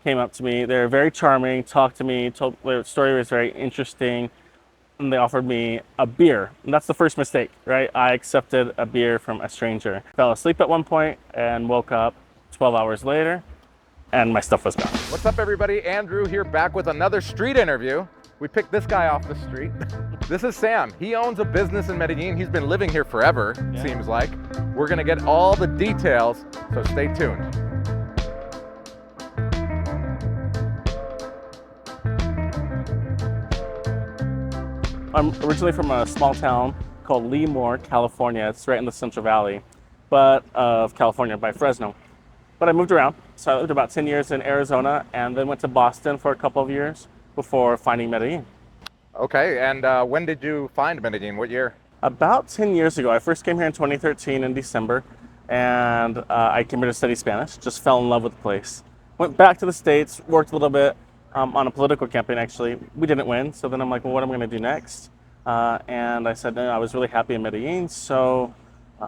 came up to me. They were very charming, talked to me, told their story was very interesting, and they offered me a beer. And that's the first mistake, right? I accepted a beer from a stranger. Fell asleep at one point and woke up 12 hours later, and my stuff was gone. What's up, everybody? Andrew here, back with another street interview. We picked this guy off the street. This is Sam. He owns a business in Medellin. He's been living here forever, seems like. We're gonna get all the details, so stay tuned. I'm originally from a small town called Lemoore, California. It's right in the Central Valley, of California by Fresno. But I moved around. So I lived about 10 years in Arizona and then went to Boston for a couple of years before finding Medellin. Okay, and when did you find Medellin? What year? About 10 years ago. I first came here in 2013 in December, and I came here to study Spanish. Just fell in love with the place. Went back to the States, worked a little bit on a political campaign, actually. We didn't win, so then I'm like, well, what am I going to do next? And I said, no, I was really happy in Medellin, so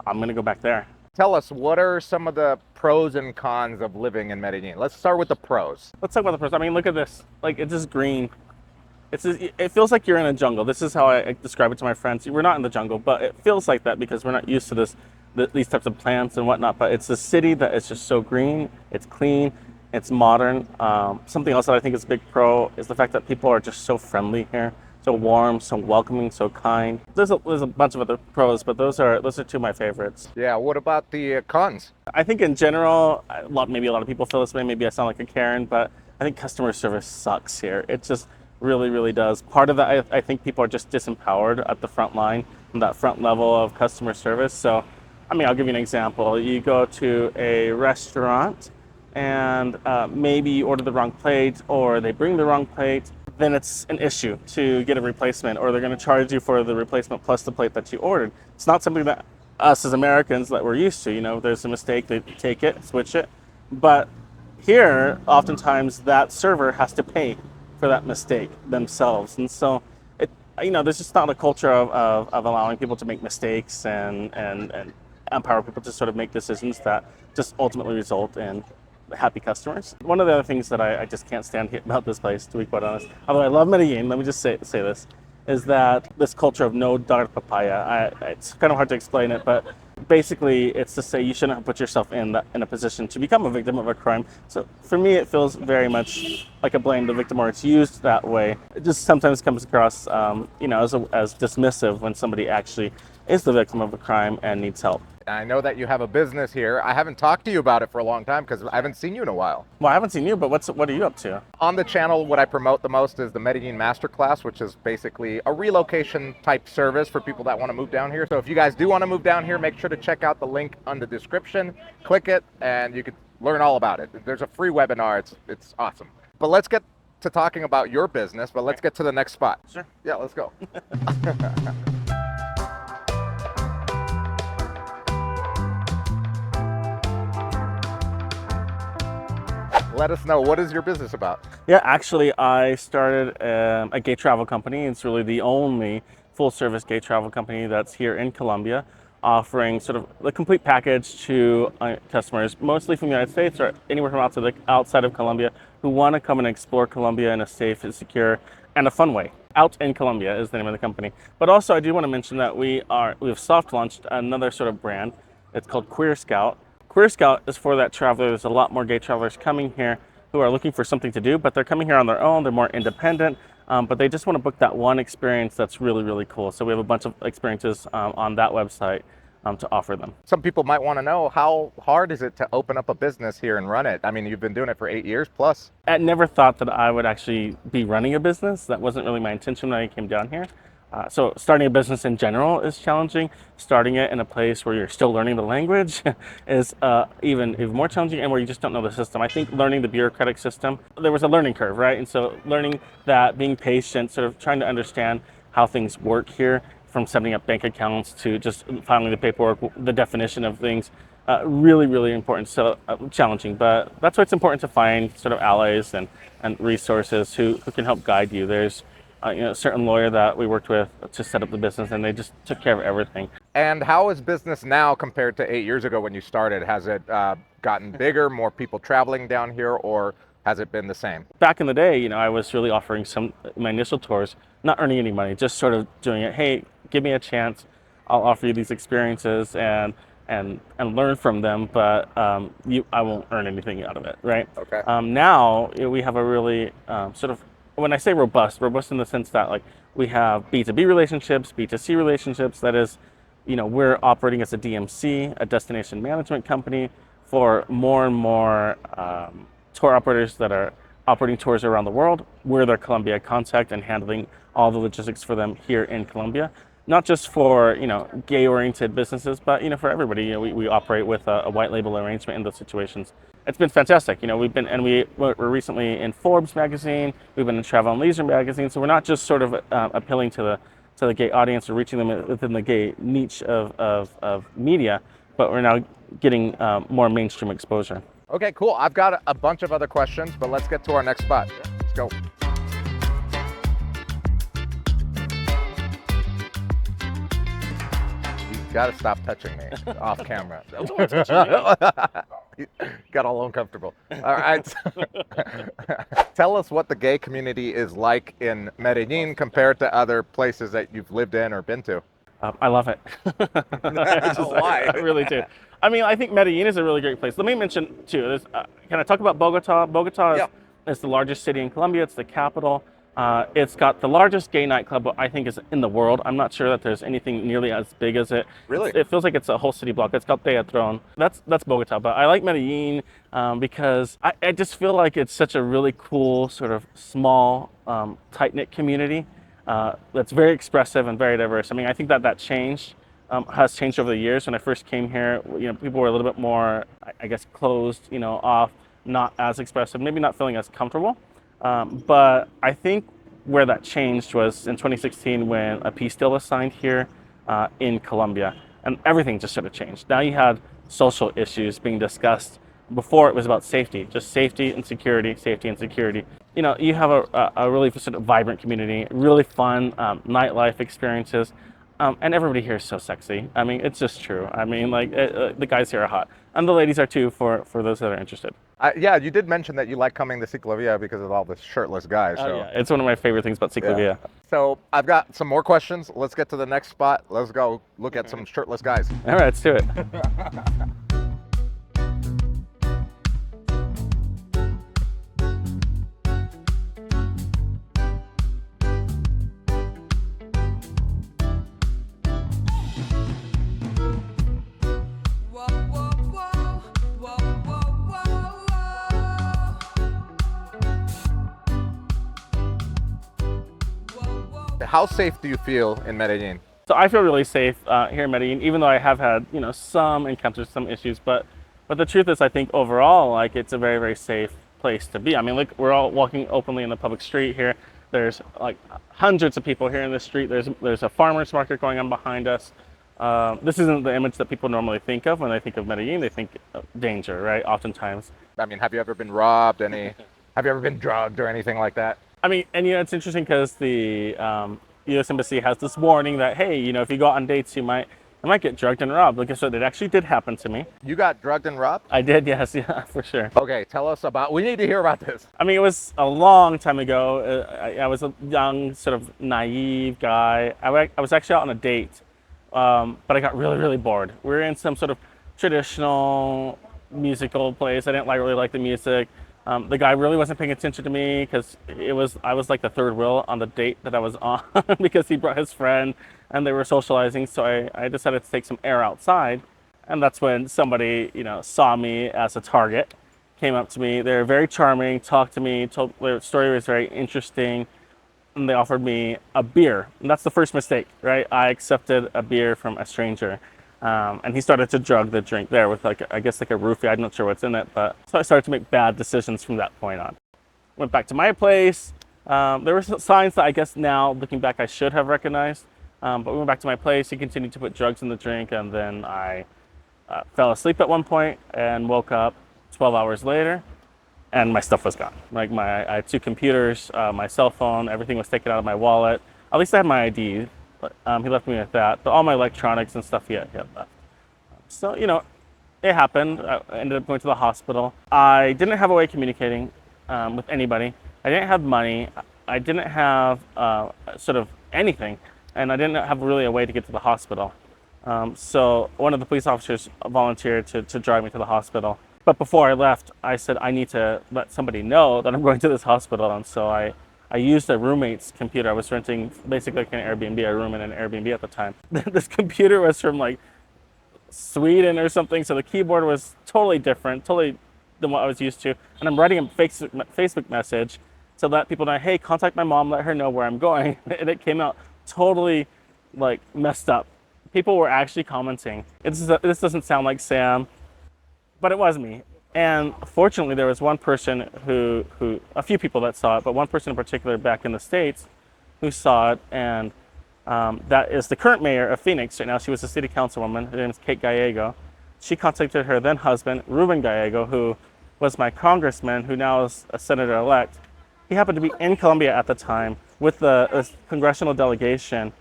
I'm going to go back there. Tell us, what are some of the pros and cons of living in Medellin? Let's start with the pros. Let's talk about the pros. I mean, look at this. Like, it's just green. It feels like you're in a jungle. This is how I describe it to my friends. We're not in the jungle, but it feels like that because we're not used to these types of plants and whatnot. But it's a city that is just so green. It's clean. It's modern. Something else that I think is a big pro is the fact that people are just so friendly here, so warm, so welcoming, so kind. There's a bunch of other pros, but those are two of my favorites. Yeah. What about the cons? I think in general, maybe a lot of people feel this way. Maybe I sound like a Karen, but I think customer service sucks here. It just really, really does. Part of that, I think people are just disempowered at the front line, from that front level of customer service. So, I mean, I'll give you an example. You go to a restaurant and maybe you order the wrong plate or they bring the wrong plate, then it's an issue to get a replacement, or they're going to charge you for the replacement plus the plate that you ordered. It's not something that us as Americans that we're used to. You know, there's a mistake, they take it, switch it. But here, oftentimes that server has to pay for that mistake themselves. And so, there's just not a culture of allowing people to make mistakes and empower people to sort of make decisions that just ultimately result in happy customers. One of the other things that I just can't stand about this place, to be quite honest, although I love Medellin, let me just say this, is that this culture of no dar papaya. It's kind of hard to explain it, but basically it's to say you shouldn't put yourself in a position to become a victim of a crime. So for me, it feels very much like a blame the victim, or it's used that way. It just sometimes comes across, as dismissive when somebody actually is the victim of a crime and needs help. I know that you have a business here. I haven't talked to you about it for a long time because I haven't seen you in a while. Well, I haven't seen you, but what are you up to? On the channel, what I promote the most is the Medellin Masterclass, which is basically a relocation type service for people that want to move down here. So if you guys do want to move down here, make sure to check out the link on the description, click it, and you can learn all about it. There's a free webinar. It's awesome. But let's get to talking about your business, but let's get to the next spot. Sure. Yeah, let's go. Let us know, what is your business about? Yeah, actually, I started a gay travel company. It's really the only full-service gay travel company that's here in Colombia, offering sort of the complete package to customers, mostly from the United States or anywhere from outside of Colombia, who want to come and explore Colombia in a safe and secure and a fun way. Out in Colombia is the name of the company. But also, I do want to mention that we've soft launched another sort of brand. It's called Queer Scout. Queer Scout is for that traveler. There's a lot more gay travelers coming here who are looking for something to do, but they're coming here on their own. They're more independent, but they just want to book that one experience that's really, really cool. So we have a bunch of experiences on that website to offer them. Some people might want to know, how hard is it to open up a business here and run it? I mean, you've been doing it for 8 years plus. I never thought that I would actually be running a business. That wasn't really my intention when I came down here. So starting a business in general is challenging. Starting it in a place where you're still learning the language is even more challenging, and where you just don't know the system. I think learning the bureaucratic system, there was a learning curve, right? And so learning that, being patient, sort of trying to understand how things work here, from setting up bank accounts to just filing the paperwork, the definition of things, really, really important. So challenging, but that's why it's important to find sort of allies and resources who can help guide you. There's a certain lawyer that we worked with to set up the business, and they just took care of everything. And how is business now compared to 8 years ago when you started? Has it gotten bigger, more people traveling down here, or Has it been the same? Back in the day, I was really offering my initial tours, not earning any money, just sort of doing it. Hey, give me a chance. I'll offer you these experiences and learn from them, but I won't earn anything out of it, right? Okay. Now we have a really sort of, when I say robust in the sense that like we have B2B relationships, B2C relationships. That is, we're operating as a DMC, a destination management company, for more and more tour operators that are operating tours around the world. We're their Colombia contact and handling all the logistics for them here in Colombia. Not just for gay-oriented businesses, but for everybody. We operate with a white label arrangement in those situations. It's been fantastic. We're recently in Forbes magazine. We've been in Travel and Leisure magazine. So we're not just sort of appealing to the gay audience or reaching them within the gay niche of media, but we're now getting more mainstream exposure. Okay, cool. I've got a bunch of other questions, but let's get to our next spot. Let's go. You gotta stop touching me off camera. Got all uncomfortable. All right. Tell us what the gay community is like in Medellin compared to other places that you've lived in or been to. I love it. Why? I really do. I mean, I think Medellin is a really great place. Let me mention too. Can I talk about Bogota? Bogota is the largest city in Colombia. It's the capital. It's got the largest gay nightclub, I think, is in the world. I'm not sure that there's anything nearly as big as it. Really? It feels like it's a whole city block. It's called Teatron. That's Bogota. But I like Medellin because I just feel like it's such a really cool, sort of small, tight-knit community that's very expressive and very diverse. I mean, I think that changed. Has changed over the years. When I first came here, people were a little bit more, I guess, closed, off, not as expressive, maybe not feeling as comfortable. But I think where that changed was in 2016 when a peace deal was signed here in Colombia, and everything just sort of changed. Now you had social issues being discussed. Before it was about safety, just safety and security, safety and security. You have a really sort of vibrant community, really fun nightlife experiences. And everybody here is so sexy. I mean, it's just true. I mean, like, the guys here are hot. And the ladies are too, for those that are interested. Yeah, you did mention that you like coming to Ciclovia because of all the shirtless guys. So. Yeah, it's one of my favorite things about Ciclovia. Yeah. So I've got some more questions. Let's get to the next spot. Let's go look at some shirtless guys. All right, let's do it. How safe do you feel in Medellin? So I feel really safe here in Medellin, even though I have had, some encounters, some issues. But the truth is, I think overall, like, it's a very, very safe place to be. I mean, look, we're all walking openly in the public street here. There's like hundreds of people here in the street. There's a farmer's market going on behind us. This isn't the image that people normally think of when they think of Medellin. They think of danger, right? Oftentimes. I mean, have you ever been robbed? Have you ever been drugged or anything like that? I mean, and it's interesting because the U.S. Embassy has this warning that, hey, if you go out on dates, you might get drugged and robbed. Like I said, it actually did happen to me. You got drugged and robbed? I did, yes, yeah, for sure. Okay, tell us we need to hear about this. I mean, it was a long time ago. I was a young, sort of naive guy. I was actually out on a date, but I got really, really bored. We were in some sort of traditional musical place. I didn't really like the music. The guy really wasn't paying attention to me because I was like the third wheel on the date that I was on because he brought his friend and they were socializing. So I decided to take some air outside, and that's when somebody saw me as a target, came up to me. They were very charming, talked to me, told their story was very interesting, and they offered me a beer. And that's the first mistake, right? I accepted a beer from a stranger. And he started to drug the drink there with I guess a roofie. I'm not sure what's in it, but so I started to make bad decisions from that point on. Went back to my place. There were some signs that I guess now looking back I should have recognized. But we went back to my place. He continued to put drugs in the drink, and then I fell asleep at one point and woke up 12 hours later, and my stuff was gone. Like I had 2 computers, my cell phone, everything was taken out of my wallet. At least I had my ID. But he left me with that, but all my electronics and stuff he had left. So, it happened. I ended up going to the hospital. I didn't have a way of communicating. with anybody. I didn't have money. I didn't have sort of anything, and I didn't have really a way to get to the hospital. So one of the police officers volunteered to drive me to the hospital. But before I left, I said, I need to let somebody know that I'm going to this hospital. And so I used a roommate's computer. I was renting basically like an Airbnb, a room in an Airbnb at the time. This computer was from like Sweden or something. So the keyboard was totally different, totally than what I was used to. And I'm writing a Facebook message to let people know, hey, contact my mom, let her know where I'm going. And it came out totally like messed up. People were actually commenting, this doesn't sound like Sam, but it was me. And fortunately, there was one person who a few people that saw it, but one person in particular back in the States who saw it, and that is the current mayor of Phoenix right now. She was a city councilwoman. Her name is Kate Gallego. She contacted her then husband, Ruben Gallego, who was my congressman, who now is a senator-elect. He happened to be in Colombia at the time with the congressional delegation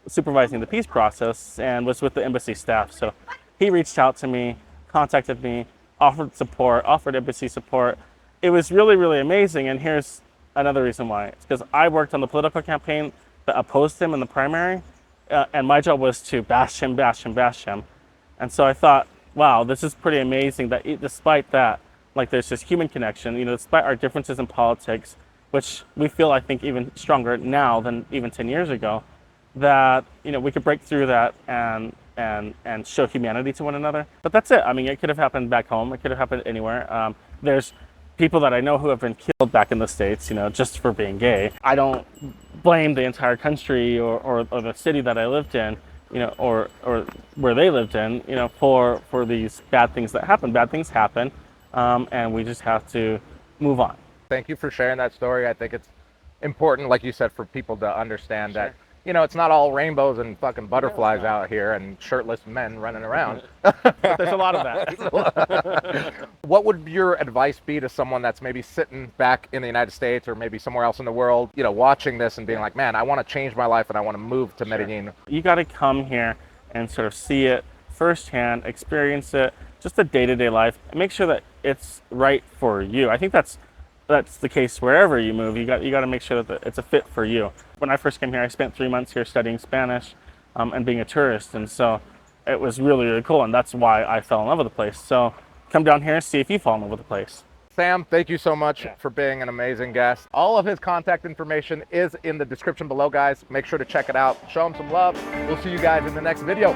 supervising the peace process and was with the embassy staff. So he reached out to me, contacted me, offered support, offered embassy support. It was really, really amazing. And here's another reason why. It's because I worked on the political campaign that opposed him in the primary, and my job was to bash him. And so I thought, wow, this is pretty amazing that despite that, like there's this human connection, despite our differences in politics, which we feel, I think, even stronger now than even 10 years ago, that we could break through that and show humanity to one another. But that's it. I mean, it could have happened back home. It could have happened anywhere. There's people that I know who have been killed back in the States, just for being gay. I don't blame the entire country or the city that I lived in, or where they lived in, for these bad things that happen. Bad things happen, and we just have to move on. Thank you for sharing that story. I think it's important, like you said, for people to understand that it's not all rainbows and fucking butterflies out here and shirtless men running around. But there's a lot of that. What would your advice be to someone that's maybe sitting back in the United States or maybe somewhere else in the world, watching this and being like, man, I want to change my life and I want to move to Medellin? You got to come here and sort of see it firsthand, experience it, just the day-to-day life, and make sure that it's right for you. I think that's the case wherever you move. You got to make sure that it's a fit for you. When I first came here, I spent 3 months here studying Spanish and being a tourist, and so it was really, really cool, and that's why I fell in love with the place. So come down here and see if you fall in love with the place. Sam, thank you so much for being an amazing guest. All of his contact information is in the description below, guys. Make sure to check it out. Show him some love. We'll see you guys in the next video.